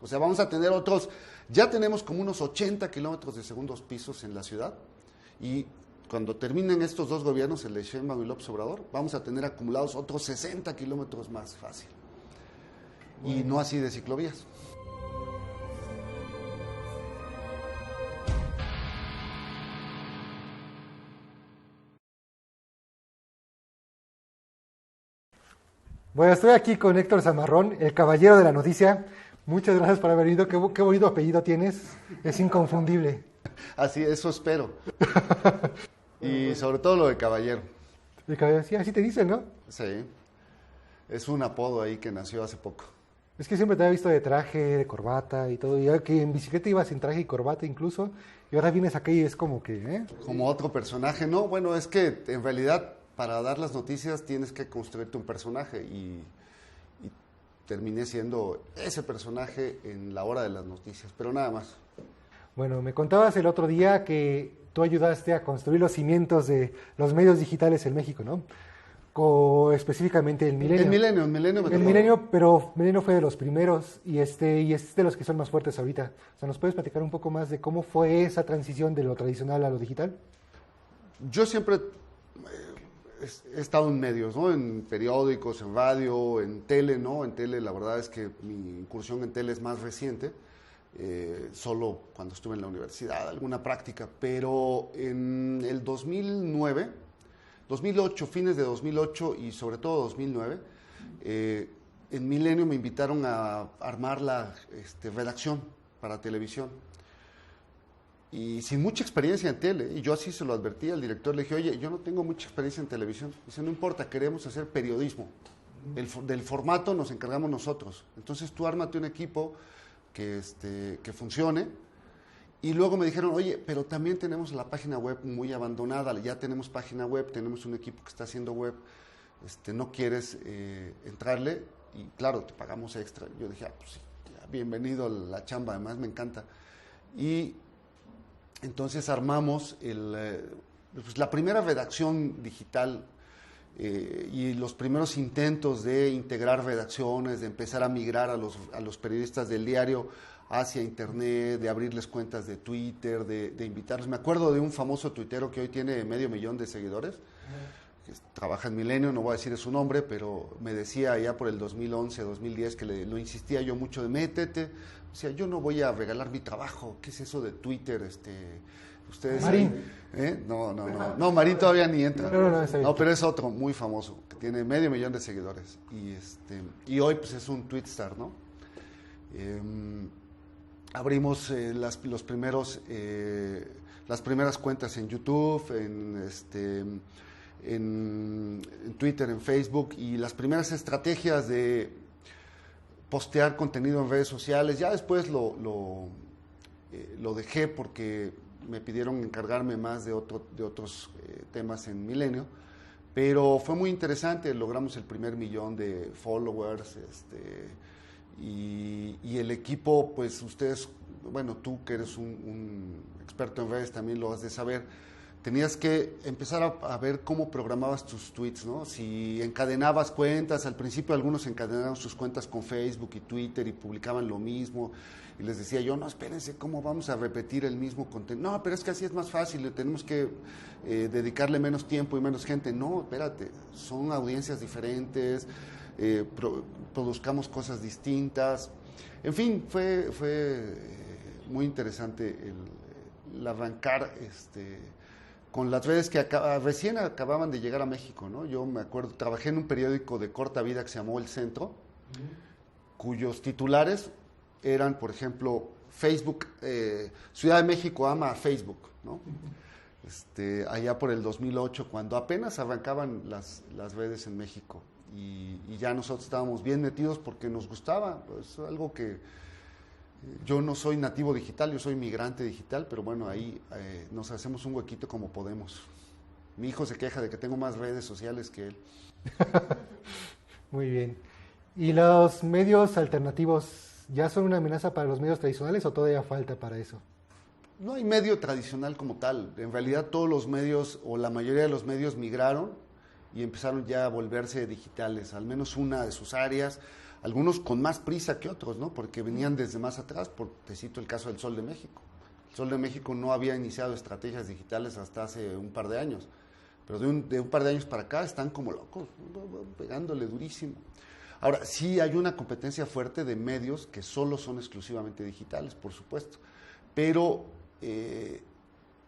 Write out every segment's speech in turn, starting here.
O sea, vamos a tener otros, ya tenemos como unos 80 kilómetros de segundos pisos en la ciudad y cuando terminen estos dos gobiernos, el de Sheinbaum y López Obrador, vamos a tener acumulados otros 60 kilómetros más fácil. Bueno. Y no así de ciclovías. Bueno, estoy aquí con Héctor Zamarrón, el caballero de la noticia. Muchas gracias por haber venido. Qué bonito apellido tienes. Es inconfundible. Así, eso espero. Y sobre todo lo de caballero. El caballero, sí, así te dicen, ¿no? Sí. Es un apodo ahí que nació hace poco. Es que siempre te había visto de traje, de corbata y todo. Y que en bicicleta ibas en traje y corbata incluso. Y ahora vienes acá y es como que... Como otro personaje. No, bueno, es que en realidad para dar las noticias tienes que construirte un personaje. Y terminé siendo ese personaje en la hora de las noticias. Pero nada más. Bueno, me contabas el otro día que tú ayudaste a construir los cimientos de los medios digitales en México, ¿no? Específicamente el Milenio. El Milenio, pero Milenio fue de los primeros y es de los que son más fuertes ahorita. O sea, ¿nos puedes platicar un poco más de cómo fue esa transición de lo tradicional a lo digital? Yo siempre he estado en medios, ¿no? En periódicos, en radio, en tele, ¿no? En tele, la verdad es que mi incursión en tele es más reciente. Solo cuando estuve en la universidad, alguna práctica, pero en el 2009, 2008, fines de 2008 y sobre todo 2009, en Milenio me invitaron a armar la redacción para televisión. Y sin mucha experiencia en tele, y yo así se lo advertí al director, le dije, oye, yo no tengo mucha experiencia en televisión. Dice, no importa, queremos hacer periodismo. Del formato nos encargamos nosotros. Entonces tú ármate un equipo que funcione. Y luego me dijeron, oye, pero también tenemos la página web muy abandonada, ya tenemos página web, tenemos un equipo que está haciendo web, ¿no quieres entrarle? Y claro, te pagamos extra. Yo dije, pues sí, ya, bienvenido a la chamba, además me encanta. Y entonces armamos la primera redacción digital y los primeros intentos de integrar redacciones, de empezar a migrar a los periodistas del diario hacia internet, de abrirles cuentas de Twitter, de invitarlos. Me acuerdo de un famoso tuitero que hoy tiene 500,000 de seguidores, que trabaja en Milenio, no voy a decir su nombre, pero me decía ya por el 2011, 2010, que lo insistía yo mucho de métete. O sea, yo no voy a regalar mi trabajo. ¿Qué es eso de Twitter? Ustedes Marín. No, Marín todavía ni entra. No, pero es otro muy famoso, que tiene 500,000 de seguidores. Y hoy pues es un tweetstar, ¿no? Abrimos las primeras cuentas en YouTube, en Twitter, en Facebook, y las primeras estrategias de postear contenido en redes sociales. Ya después lo dejé porque me pidieron encargarme más de otros temas en Milenio, pero fue muy interesante. Logramos el primer 1,000,000 de followers, y el equipo, pues ustedes, bueno, tú que eres un experto en redes también lo has de saber, tenías que empezar a ver cómo programabas tus tweets, ¿no? Si encadenabas cuentas, al principio algunos encadenaron sus cuentas con Facebook y Twitter y publicaban lo mismo, y les decía yo, no, espérense, ¿cómo vamos a repetir el mismo contenido? No, pero es que así es más fácil, tenemos que dedicarle menos tiempo y menos gente. No, espérate, son audiencias diferentes, produzcamos cosas distintas. En fin, fue muy interesante el arrancar con las redes que recién acababan de llegar a México, ¿no? Yo me acuerdo, trabajé en un periódico de corta vida que se llamó El Centro, cuyos titulares eran, por ejemplo, Facebook, Ciudad de México ama a Facebook, ¿no? Allá por el 2008, cuando apenas arrancaban las redes en México, y ya nosotros estábamos bien metidos porque nos gustaba, pues, algo que yo no soy nativo digital, yo soy migrante digital, pero bueno, ahí nos hacemos un huequito como podemos. Mi hijo se queja de que tengo más redes sociales que él. Muy bien. ¿Y los medios alternativos ya son una amenaza para los medios tradicionales o todavía falta para eso? No hay medio tradicional como tal. En realidad todos los medios, o la mayoría de los medios, migraron y empezaron ya a volverse digitales, al menos una de sus áreas. algunos con más prisa que otros, ¿no? Porque venían desde más atrás, te cito el caso del Sol de México. El Sol de México no había iniciado estrategias digitales hasta hace un par de años, pero de un par de años para acá están como locos, pegándole durísimo. Ahora, sí hay una competencia fuerte de medios que solo son exclusivamente digitales, por supuesto, pero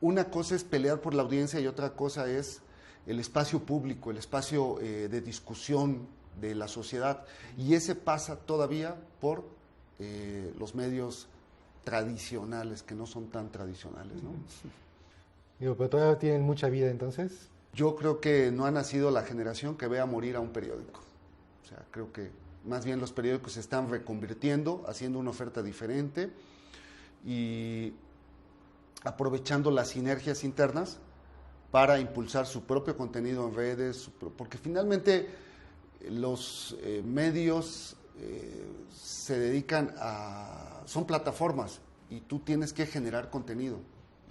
una cosa es pelear por la audiencia y otra cosa es el espacio público, el espacio de discusión de la sociedad, y ese pasa todavía por los medios tradicionales, que no son tan tradicionales, ¿no? Digo, pero todavía tienen mucha vida, entonces. Yo creo que no ha nacido la generación que vea morir a un periódico. O sea, creo que más bien los periódicos se están reconvirtiendo, haciendo una oferta diferente y aprovechando las sinergias internas para impulsar su propio contenido en redes, porque finalmente los medios se dedican son plataformas y tú tienes que generar contenido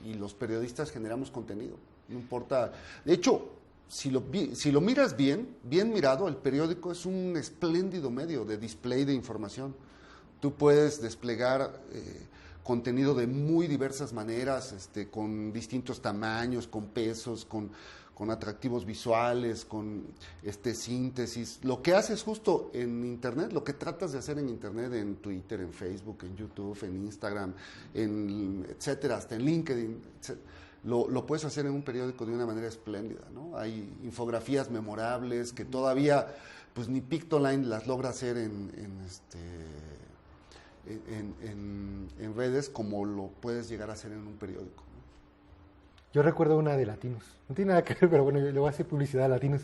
y los periodistas generamos contenido, no importa. De hecho, si lo miras bien mirado, el periódico es un espléndido medio de display de información. Tú puedes desplegar contenido de muy diversas maneras, con distintos tamaños, con pesos, con atractivos visuales, con síntesis. Lo que haces justo en Internet, lo que tratas de hacer en Internet, en Twitter, en Facebook, en YouTube, en Instagram, etcétera, hasta en LinkedIn, lo puedes hacer en un periódico de una manera espléndida, ¿no? Hay infografías memorables que todavía, pues ni Pictoline las logra hacer en redes como lo puedes llegar a hacer en un periódico, ¿no? Yo recuerdo una de Latinos, no tiene nada que ver, pero bueno, yo le voy a hacer publicidad a Latinos,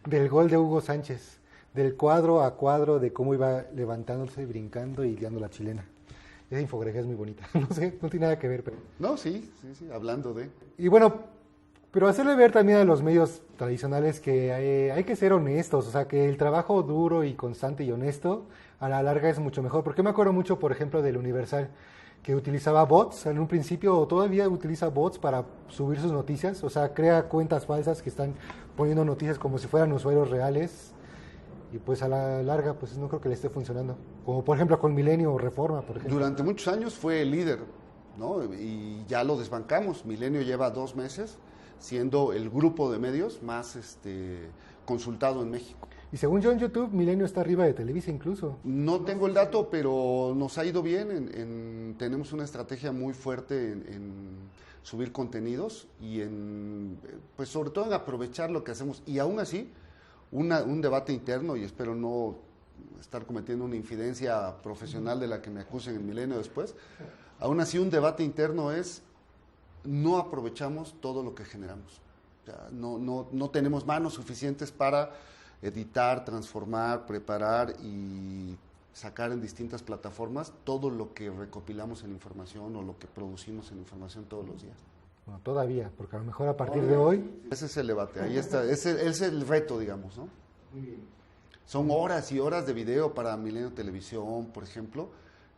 del gol de Hugo Sánchez, del cuadro a cuadro, de cómo iba levantándose, brincando y guiando la chilena. Esa infografía es muy bonita, no sé, no tiene nada que ver, pero... No, sí, hablando de... Y bueno, pero hacerle ver también a los medios tradicionales que hay que ser honestos, o sea, que el trabajo duro y constante y honesto a la larga es mucho mejor. Porque me acuerdo mucho, por ejemplo, del Universal, que utilizaba bots, en un principio o todavía utiliza bots para subir sus noticias, o sea, crea cuentas falsas que están poniendo noticias como si fueran usuarios reales, y pues a la larga pues no creo que le esté funcionando, como por ejemplo con Milenio o Reforma, por ejemplo. Durante muchos años fue el líder, ¿no? Y ya lo desbancamos. Milenio lleva 2 meses siendo el grupo de medios más consultado en México. Y según yo en YouTube, Milenio está arriba de Televisa incluso. No tengo el dato, pero nos ha ido bien. Tenemos una estrategia muy fuerte en subir contenidos y pues sobre todo en aprovechar lo que hacemos. Y aún así, un debate interno, y espero no estar cometiendo una infidencia profesional de la que me acusen en Milenio después, aún así un debate interno es, no aprovechamos todo lo que generamos. O sea, no tenemos manos suficientes para editar, transformar, preparar y sacar en distintas plataformas todo lo que recopilamos en información o lo que producimos en información todos los días. Bueno, todavía, porque a lo mejor a partir de hoy... Ese es el debate, ahí está, ese es el reto, digamos, ¿no? Son horas y horas de video para Milenio Televisión, por ejemplo,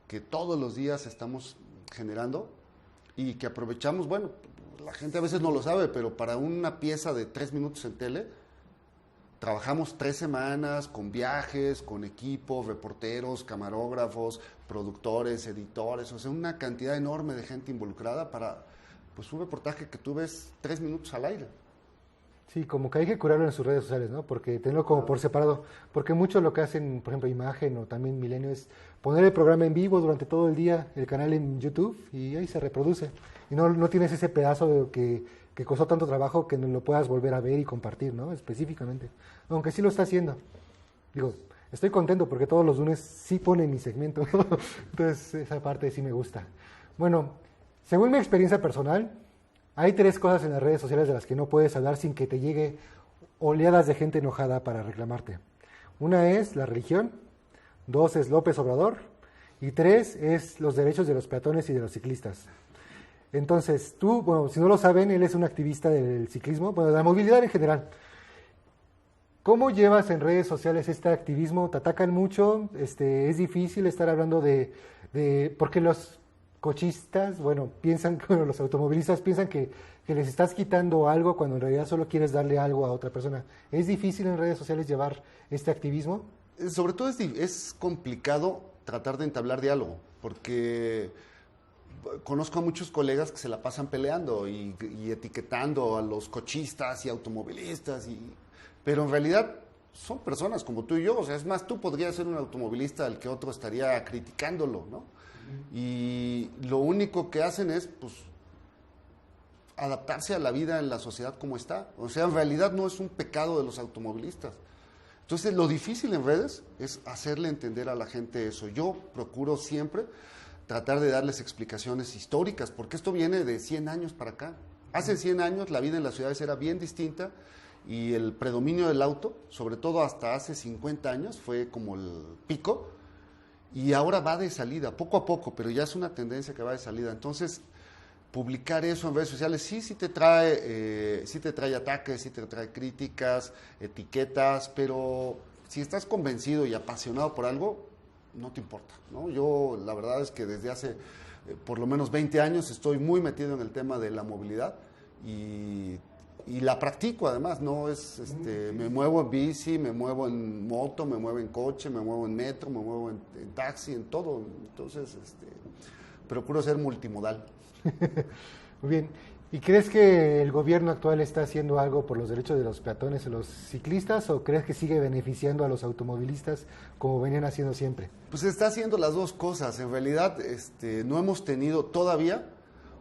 que todos los días estamos generando y que aprovechamos, bueno, la gente a veces no lo sabe, pero para una pieza de 3 minutos en tele, trabajamos 3 semanas con viajes, con equipo, reporteros, camarógrafos, productores, editores, o sea, una cantidad enorme de gente involucrada para pues un reportaje que tú ves 3 minutos al aire. Sí, como que hay que curarlo en sus redes sociales, ¿no? Porque tenerlo como por separado. Porque mucho lo que hacen, por ejemplo, Imagen o también Milenio es poner el programa en vivo durante todo el día, el canal en YouTube, y ahí se reproduce. Y no tienes ese pedazo que costó tanto trabajo que no lo puedas volver a ver y compartir, ¿no? Específicamente. Aunque sí lo está haciendo. Digo, estoy contento porque todos los lunes sí ponen mi segmento. Entonces, esa parte sí me gusta. Bueno, según mi experiencia personal, hay 3 cosas en las redes sociales de las que no puedes hablar sin que te llegue oleadas de gente enojada para reclamarte. Una es la religión, 2 es López Obrador y 3 es los derechos de los peatones y de los ciclistas. Entonces, tú, bueno, si no lo saben, él es un activista del ciclismo, bueno, de la movilidad en general. ¿Cómo llevas en redes sociales este activismo? ¿Te atacan mucho? ¿Es difícil estar hablando porque los cochistas, bueno, los automovilistas piensan que les estás quitando algo cuando en realidad solo quieres darle algo a otra persona? ¿Es difícil en redes sociales llevar este activismo? Sobre todo es complicado tratar de entablar diálogo, porque conozco a muchos colegas que se la pasan peleando y etiquetando a los cochistas y automovilistas, pero en realidad son personas como tú y yo. O sea, es más, tú podrías ser un automovilista al que otro estaría criticándolo, ¿no? Y lo único que hacen es, pues, adaptarse a la vida en la sociedad como está. O sea, en realidad no es un pecado de los automovilistas. Entonces, lo difícil en redes es hacerle entender a la gente eso. Yo procuro siempre tratar de darles explicaciones históricas, porque esto viene de 100 años para acá. Hace 100 años la vida en las ciudades era bien distinta y el predominio del auto, sobre todo hasta hace 50 años, fue como el pico, y ahora va de salida, poco a poco, pero ya es una tendencia que va de salida. Entonces, publicar eso en redes sociales sí te trae ataques, sí te trae críticas, etiquetas, pero si estás convencido y apasionado por algo, no te importa, ¿no? Yo la verdad es que desde hace por lo menos 20 años estoy muy metido en el tema de la movilidad y la practico además, ¿no? Me muevo en bici, me muevo en moto, me muevo en coche, me muevo en metro, me muevo en taxi, en todo. Entonces, procuro ser multimodal. Muy bien. ¿Y crees que el gobierno actual está haciendo algo por los derechos de los peatones y los ciclistas, o crees que sigue beneficiando a los automovilistas como venían haciendo siempre? Pues está haciendo las dos cosas. En realidad, no hemos tenido todavía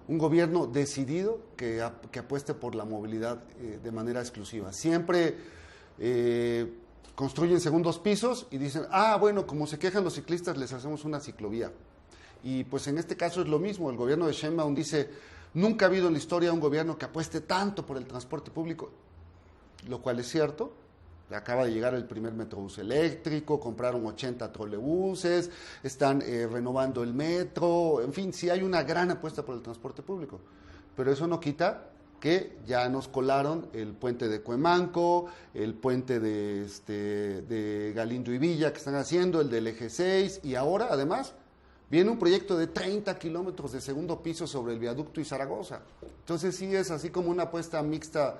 un gobierno decidido que apueste por la movilidad de manera exclusiva. Siempre construyen segundos pisos y dicen, bueno, como se quejan los ciclistas, les hacemos una ciclovía. Y pues en este caso es lo mismo. El gobierno de Sheinbaum dice, nunca ha habido en la historia un gobierno que apueste tanto por el transporte público, lo cual es cierto. Acaba de llegar el primer metrobús eléctrico, compraron 80 trolebuses, están renovando el metro, en fin, sí hay una gran apuesta por el transporte público, pero eso no quita que ya nos colaron el puente de Cuemanco, el puente de Galindo y Villa que están haciendo, el del Eje 6, y ahora además viene un proyecto de 30 kilómetros de segundo piso sobre el viaducto y Zaragoza. Entonces sí es así como una apuesta mixta.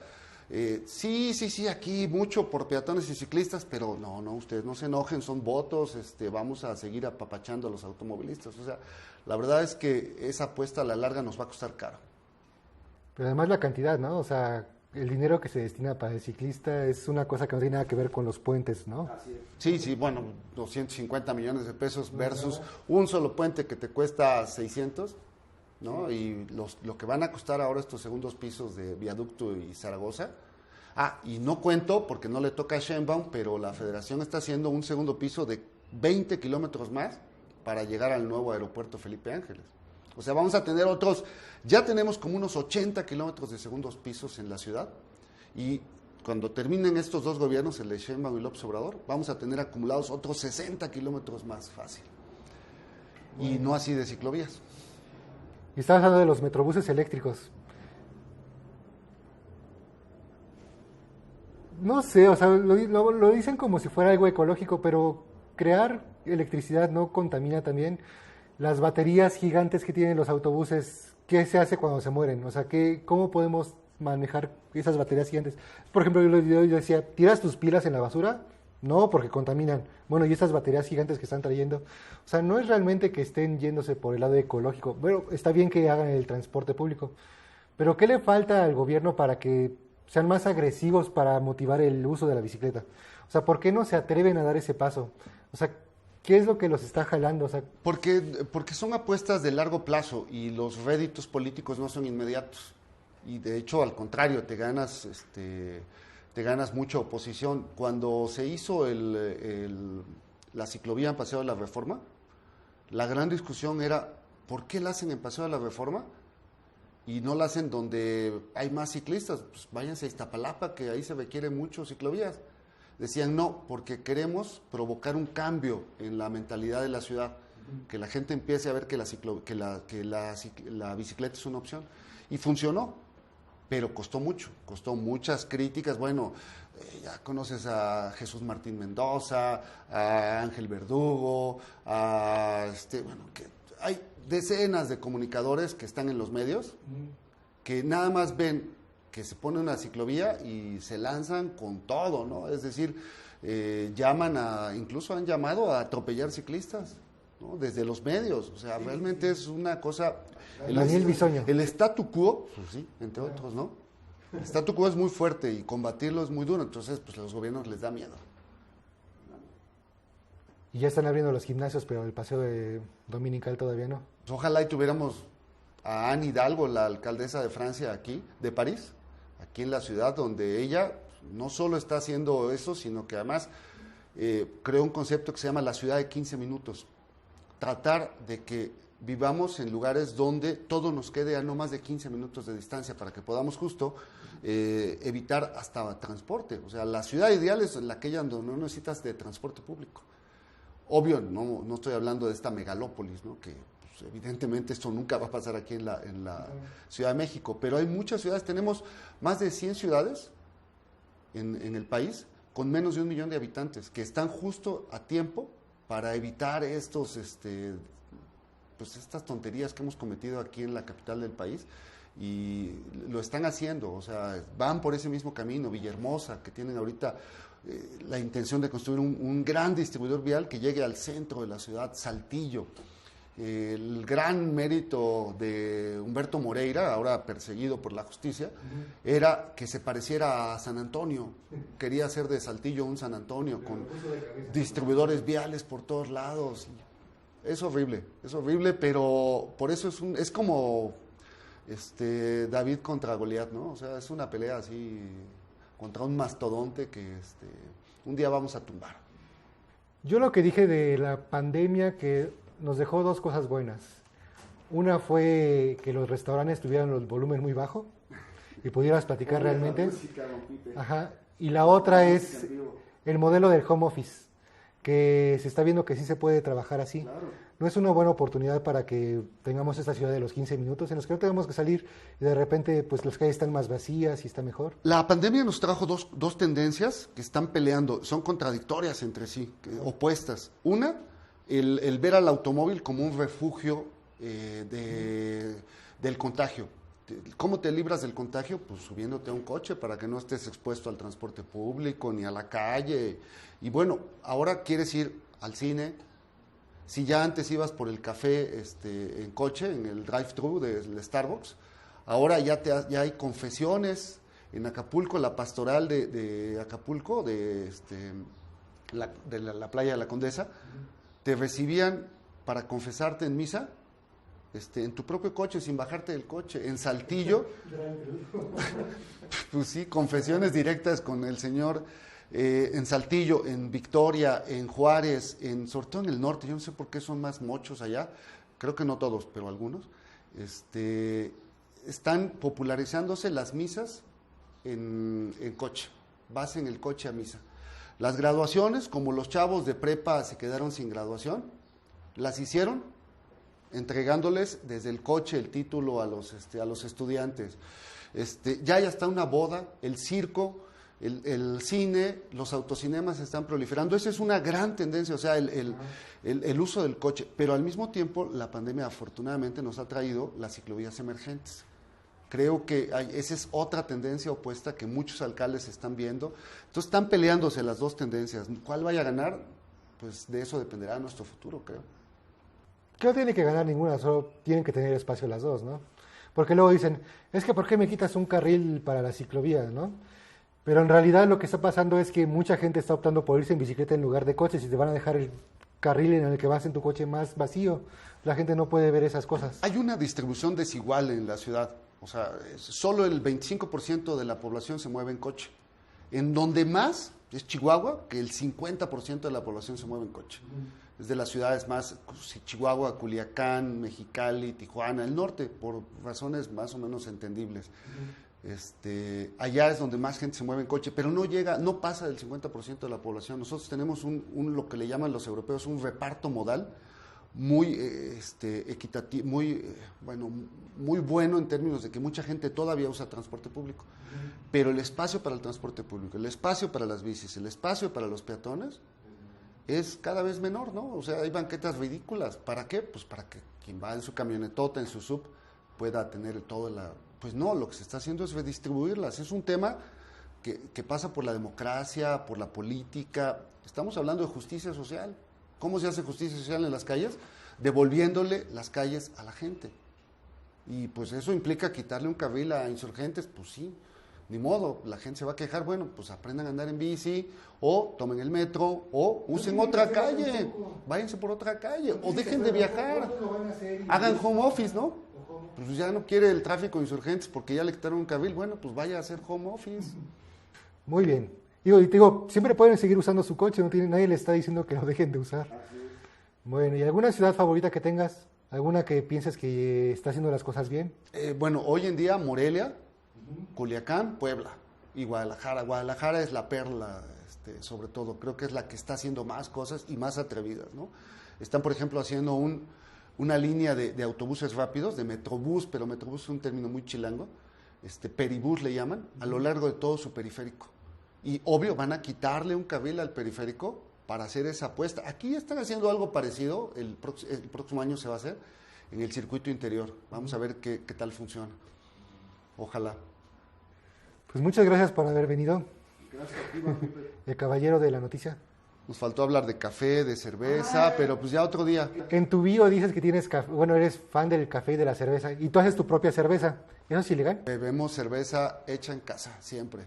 Sí, aquí mucho por peatones y ciclistas, pero no, ustedes no se enojen, son votos, vamos a seguir apapachando a los automovilistas. O sea, la verdad es que esa apuesta a la larga nos va a costar caro. Pero además la cantidad, ¿no? O sea, el dinero que se destina para el ciclista es una cosa que no tiene nada que ver con los puentes, ¿no? Sí, bueno, 250 millones de pesos versus un solo puente que te cuesta 600, ¿no? Y lo que van a costar ahora estos segundos pisos de viaducto y Zaragoza. Y no cuento porque no le toca a Sheinbaum, pero la federación está haciendo un segundo piso de 20 kilómetros más para llegar al nuevo aeropuerto Felipe Ángeles. O sea, vamos a tener ya tenemos como unos 80 kilómetros de segundos pisos en la ciudad, y cuando terminen estos dos gobiernos, el de Sheinbaum y López Obrador, vamos a tener acumulados otros 60 kilómetros más fácil. Y no así de ciclovías. Y estás hablando de los metrobuses eléctricos. No sé, o sea, lo dicen como si fuera algo ecológico, pero crear electricidad no contamina también. Las baterías gigantes que tienen los autobuses, ¿qué se hace cuando se mueren? O sea, ¿cómo podemos manejar esas baterías gigantes? Por ejemplo, yo decía, ¿tiras tus pilas en la basura? No, porque contaminan. Bueno, y esas baterías gigantes que están trayendo, o sea, no es realmente que estén yéndose por el lado ecológico. Bueno, está bien que hagan el transporte público, pero ¿qué le falta al gobierno para que sean más agresivos para motivar el uso de la bicicleta? O sea, ¿por qué no se atreven a dar ese paso? O sea, ¿qué es lo que los está jalando? O sea, porque son apuestas de largo plazo y los réditos políticos no son inmediatos. Y de hecho, al contrario, te ganas mucha oposición. Cuando se hizo la ciclovía en Paseo de la Reforma, la gran discusión era, ¿por qué la hacen en Paseo de la Reforma y no la hacen donde hay más ciclistas? Pues váyanse a Iztapalapa, que ahí se requieren muchos ciclovías. Decían, no, porque queremos provocar un cambio en la mentalidad de la ciudad, que la gente empiece a ver que la bicicleta es una opción. Y funcionó, pero costó muchas críticas. Bueno, ya conoces a Jesús Martín Mendoza, a Ángel Verdugo, que hay decenas de comunicadores que están en los medios, que nada más ven que se pone una ciclovía y se lanzan con todo, ¿no? Es decir, incluso han llamado a atropellar ciclistas, ¿no? Desde los medios, o sea, realmente es una cosa... Daniel Bisoño. El statu quo, pues sí, entre otros, ¿no? El statu quo es muy fuerte y combatirlo es muy duro, entonces pues a los gobiernos les da miedo. Y ya están abriendo los gimnasios, pero el paseo dominical todavía no. Pues ojalá y tuviéramos a Anne Hidalgo, la alcaldesa de Francia aquí, de París, aquí en la ciudad, donde ella no solo está haciendo eso, sino que además creó un concepto que se llama la ciudad de 15 minutos. Tratar de que vivamos en lugares donde todo nos quede a no más de 15 minutos de distancia para que podamos justo evitar hasta transporte. O sea, la ciudad ideal es aquella donde no necesitas de transporte público. Obvio, no estoy hablando de esta megalópolis, ¿no? Que pues, evidentemente esto nunca va a pasar aquí en la Ciudad de México, pero hay muchas ciudades, tenemos más de 100 ciudades en el país con menos de 1 millón de habitantes que están justo a tiempo para evitar pues estas tonterías que hemos cometido aquí en la capital del país, y lo están haciendo, o sea, van por ese mismo camino. Villahermosa, que tienen ahorita la intención de construir un gran distribuidor vial que llegue al centro de la ciudad. Saltillo, el gran mérito de Humberto Moreira, ahora perseguido por la justicia, era que se pareciera a San Antonio. Quería hacer de Saltillo un San Antonio, con distribuidores viales por todos lados. Es horrible, pero por eso es como David contra Goliat, ¿no? O sea, es una pelea así contra un mastodonte que un día vamos a tumbar. Yo lo que dije de la pandemia, que nos dejó 2 cosas buenas. Una fue que los restaurantes tuvieran el volumen muy bajo y pudieras platicar realmente. Ajá. Y la otra es el modelo del home office, que se está viendo que sí se puede trabajar así. Claro. No es una buena oportunidad para que tengamos esta ciudad de los 15 minutos en los que no tenemos que salir y de repente pues las calles están más vacías y está mejor. La pandemia nos trajo dos tendencias que están peleando, son contradictorias entre sí, opuestas. Una, el ver al automóvil como un refugio del contagio. ¿Cómo te libras del contagio? Pues subiéndote a un coche para que no estés expuesto al transporte público ni a la calle. Y bueno, ahora quieres ir al cine. Si ya antes ibas por el café en coche, en el drive-thru del Starbucks, ahora ya hay confesiones en Acapulco, la pastoral de Acapulco, de la playa de la Condesa, te recibían para confesarte en misa, en tu propio coche, sin bajarte del coche. En Saltillo, pues sí, confesiones directas con el Señor. En Saltillo, en Victoria, en Juárez, sobre todo en el norte, yo no sé por qué son más mochos allá, creo que no todos, pero algunos, están popularizándose las misas en coche, vas en el coche a misa. Las graduaciones, como los chavos de prepa se quedaron sin graduación, las hicieron entregándoles desde el coche el título a los estudiantes. Ya está una boda, el circo, el cine, los autocinemas están proliferando. Esa es una gran tendencia, o sea, el uso del coche. Pero al mismo tiempo, la pandemia afortunadamente nos ha traído las ciclovías emergentes. Creo que esa es otra tendencia opuesta que muchos alcaldes están viendo. Entonces están peleándose las dos tendencias. ¿Cuál vaya a ganar? Pues de eso dependerá nuestro futuro, creo. Que no tiene que ganar ninguna, solo tienen que tener espacio las dos, ¿no? Porque luego dicen, es que ¿por qué me quitas un carril para la ciclovía, no? Pero en realidad lo que está pasando es que mucha gente está optando por irse en bicicleta en lugar de coches y te van a dejar el carril en el que vas en tu coche más vacío. La gente no puede ver esas cosas. Hay una distribución desigual en la ciudad. O sea, solo el 25% de la población se mueve en coche. En donde más es Chihuahua, que el 50% de la población se mueve en coche. Es de las ciudades más, Chihuahua, Culiacán, Mexicali, Tijuana, el norte, por razones más o menos entendibles. Allá es donde más gente se mueve en coche, pero no pasa del 50% de la población. Nosotros tenemos lo que le llaman los europeos un reparto modal muy equitativo, muy bueno en términos de que mucha gente todavía usa transporte público, pero el espacio para el transporte público, el espacio para las bicis, el espacio para los peatones es cada vez menor, ¿no? O sea, hay banquetas ridículas. ¿Para qué? Pues para que quien va en su camionetota, en su sub, pueda tener Pues no, lo que se está haciendo es redistribuirlas. Es un tema que pasa por la democracia, por la política. Estamos hablando de justicia social. ¿Cómo se hace justicia social en las calles? Devolviéndole las calles a la gente. Y pues eso implica quitarle un carril a insurgentes, pues sí, ni modo, la gente se va a quejar, bueno, pues aprendan a andar en bici, o tomen el metro, o usen otra calle, váyanse por otra calle, o dejen de viajar, hagan home office, ¿no? Pues ya no quiere el tráfico de insurgentes porque ya le quitaron un carril, bueno, pues vaya a hacer home office. Muy bien. Digo, siempre pueden seguir usando su coche, nadie les está diciendo que lo dejen de usar. Bueno, ¿y alguna ciudad favorita que tengas? ¿Alguna que pienses que está haciendo las cosas bien? Bueno, hoy en día Morelia, Culiacán, Puebla y Guadalajara. Guadalajara es la perla, sobre todo. Creo que es la que está haciendo más cosas y más atrevidas, ¿no? Están, por ejemplo, haciendo una línea de autobuses rápidos, de Metrobús, pero Metrobús es un término muy chilango, Peribús le llaman, a lo largo de todo su periférico. Y obvio, van a quitarle un carril al periférico para hacer esa apuesta. Aquí están haciendo algo parecido, el próximo año se va a hacer, en el circuito interior. Vamos a ver qué tal funciona. Ojalá. Pues muchas gracias por haber venido. Gracias a ti, Manuel. El caballero de la noticia. Nos faltó hablar de café, de cerveza, pero pues ya otro día. En tu bio dices que tienes café, bueno, eres fan del café y de la cerveza, y tú haces tu propia cerveza. ¿Eso es ilegal? Bebemos cerveza hecha en casa, siempre.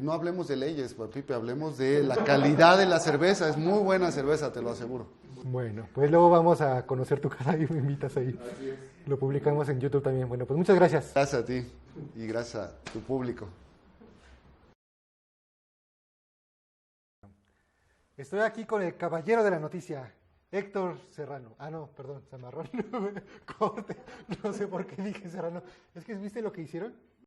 No hablemos de leyes, Pipe, hablemos de la calidad de la cerveza. Es muy buena cerveza, te lo aseguro. Bueno, pues luego vamos a conocer tu casa y me invitas ahí. Así es. Lo publicamos en YouTube también. Bueno, pues muchas gracias. Gracias a ti y gracias a tu público. Estoy aquí con el caballero de la noticia, Héctor Serrano. Ah, no, perdón, Zamarrón. Corte. No sé por qué dije Serrano. Es que, ¿viste lo que hicieron?